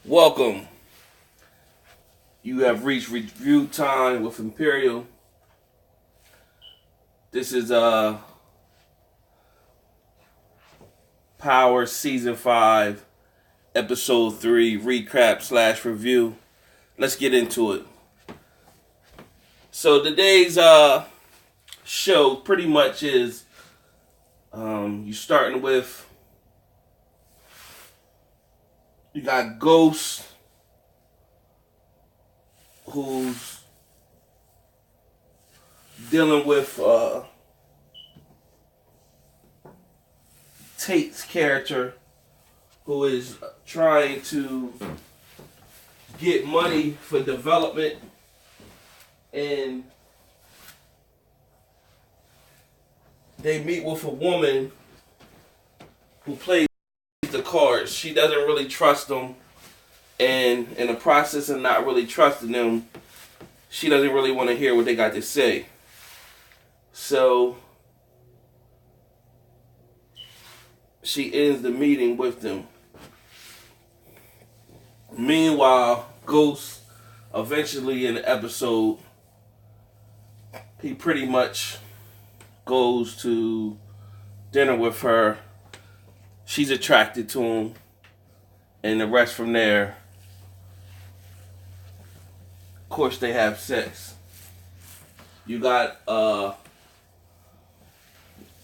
Welcome. You have reached review time with Imperial. This is Power Season 5, Episode 3, recap/review. Let's get into it. So today's show pretty much is you starting with, you got Ghost, who's dealing with Tate's character, who is trying to get money for development, and they meet with a woman who plays the cards. She doesn't really trust them, and in the process of not really trusting them, she doesn't really want to hear what they got to say. So she ends the meeting with them. Meanwhile, Ghost, eventually in the episode, he pretty much goes to dinner with her. She's attracted to him, and the rest from there, of course, they have sex. You got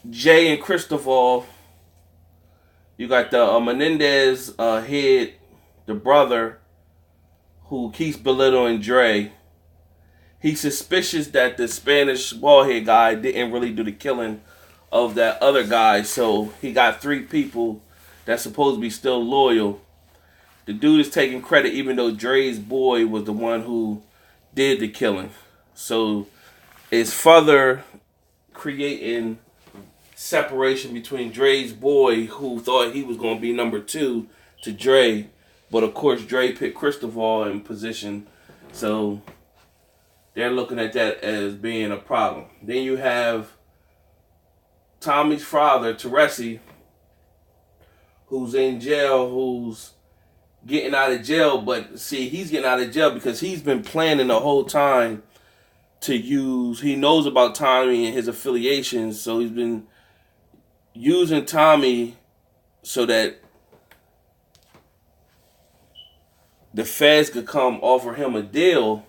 Jay and Cristobal. You got the Menendez head, the brother, who keeps belittling Dre. He's suspicious that the Spanish ballhead guy didn't really do the killing of that other guy, so he got 3 people that's supposed to be still loyal. The dude is taking credit even though Dre's boy was the one who did the killing. So it's further creating separation between Dre's boy, who thought he was going to be number 2 to Dre, but of course Dre picked Cristobal in position, so they're looking at that as being a problem. Then you have Tommy's father, Teresi, who's in jail, who's getting out of jail, but see, he's getting out of jail because he's been planning the whole time to use, he knows about Tommy and his affiliations, so he's been using Tommy so that the feds could come offer him a deal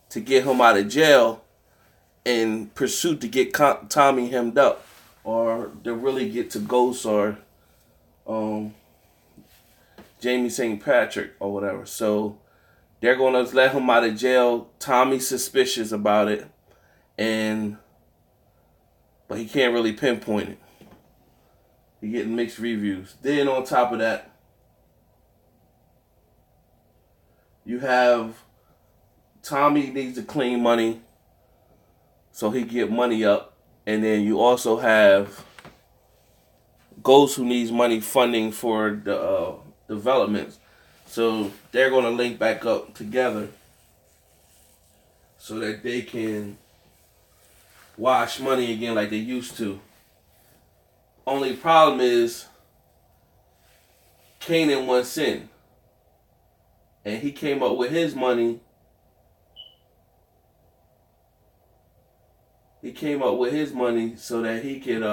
to get him out of jail in pursuit to get Tommy hemmed up, or to really get to Ghost or Jamie St. Patrick or whatever. So they're going to let him out of jail. Tommy's suspicious about it, but he can't really pinpoint it. He's getting mixed reviews. Then on top of that, you have Tommy needs to clean money so he can get money up. And then you also have Ghost, who needs money funding for the developments. So they're going to link back up together so that they can wash money again like they used to. Only problem is Kanan wants in, and he came up with his money. He came up with his money so that he could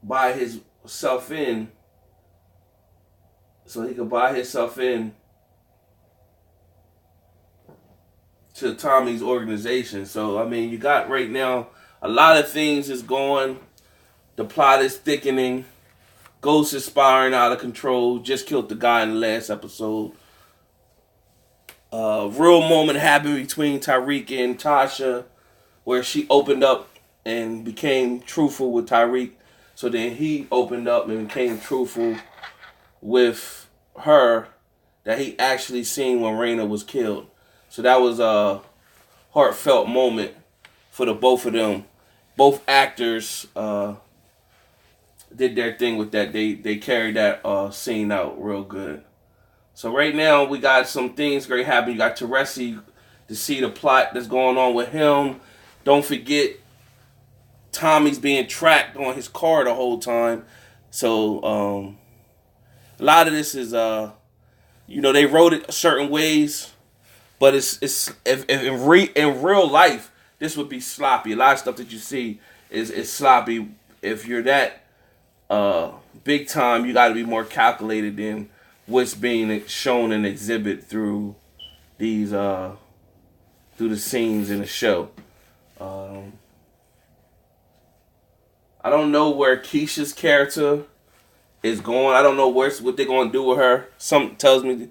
buy himself in. So he could buy himself in to Tommy's organization. So, I mean, you got right now a lot of things is going. The plot is thickening. Ghost is spiraling out of control. Just killed the guy in the last episode. Real moment happened between Tariq and Tasha, where she opened up and became truthful with Tariq. So then he opened up and became truthful with her, that he actually seen when Raina was killed. So that was a heartfelt moment for the both of them. Both actors did their thing with that. They carried that scene out real good. So right now we got some things great happening. You got Teresi to see the plot that's going on with him. Don't forget Tommy's being tracked on his car the whole time. So a lot of this is they wrote it certain ways, but it's if in real life this would be sloppy. A lot of stuff that you see is sloppy. If you're that big time, you got to be more calculated than what's being shown and exhibit through these through the scenes in the show. I don't know where Keisha's character is going. I don't know what they're going to do with her. Some tells me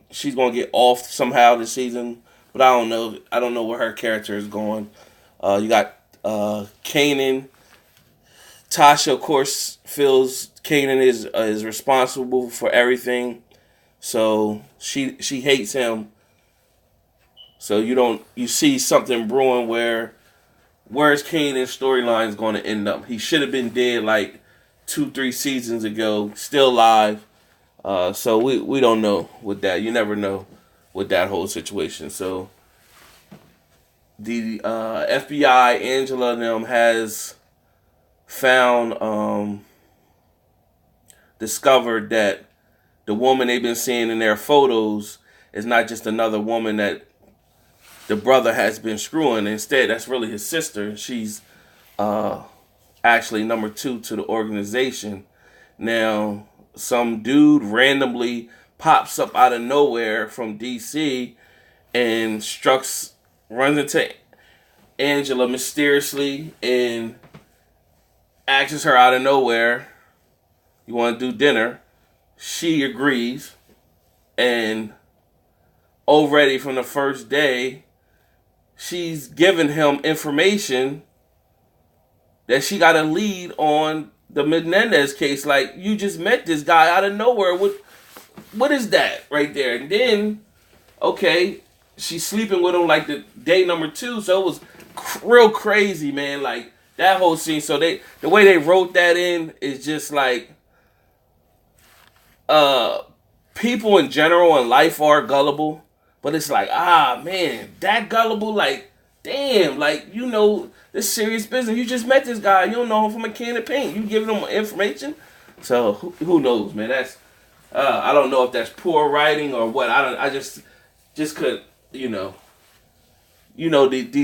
she's going to get off somehow this season, but I don't know. I don't know where her character is going. You got Kanan. Tasha, of course, feels Kanan is responsible for everything, so she hates him. So you see something brewing where's Kanan's storyline is going to end up. He should have been dead like 2-3 seasons ago, still alive. So we don't know with that. You never know with that whole situation. So the FBI, Angela and them has found discovered that the woman they've been seeing in their photos is not just another woman that the brother has been screwing. Instead, that's really his sister. She's actually number 2 to the organization. Now, some dude randomly pops up out of nowhere from DC and runs into Angela mysteriously and asks her out of nowhere, "You want to do dinner?" She agrees, and already from the first day, she's giving him information that she got a lead on the Menendez case. Like, you just met this guy out of nowhere. What is that right there? And then, okay, she's sleeping with him like the day number 2. So it was real crazy, man. Like, that whole scene. So the way they wrote that in is just like, people in general in life are gullible. But it's like, man, that gullible, like, damn, like, this serious business. You just met this guy. You don't know him from a can of paint. You giving him information? So, who knows, man? That's, I don't know if that's poor writing or what. I just could, these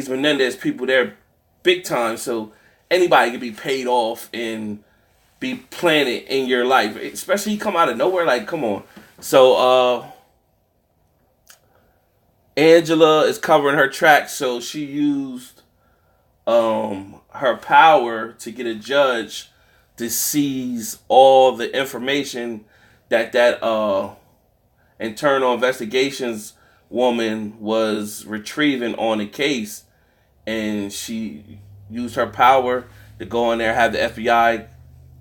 Menendez people, they're big time. So, anybody can be paid off and be planted in your life. Especially you come out of nowhere, like, come on. So, Angela is covering her tracks, so she used her power to get a judge to seize all the information that internal investigations woman was retrieving on the case, and she used her power to go in there, have the FBI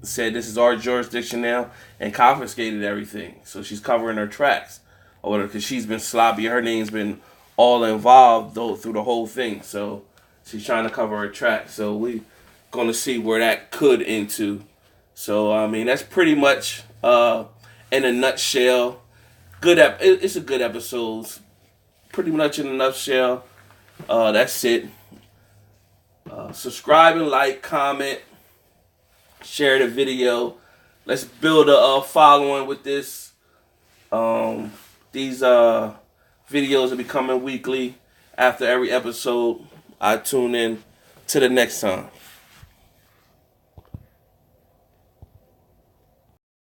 said this is our jurisdiction now, and confiscated everything. So she's covering her tracks, or because she's been sloppy. Her name's been all involved through the whole thing. So she's trying to cover her tracks. So we gonna see where that could into. So I mean, that's pretty much in a nutshell. It's a good episode. Pretty much in a nutshell. That's it. Subscribe and like, comment, share the video. Let's build a following with this. These videos will be coming weekly. After every episode, I tune in. To the next time.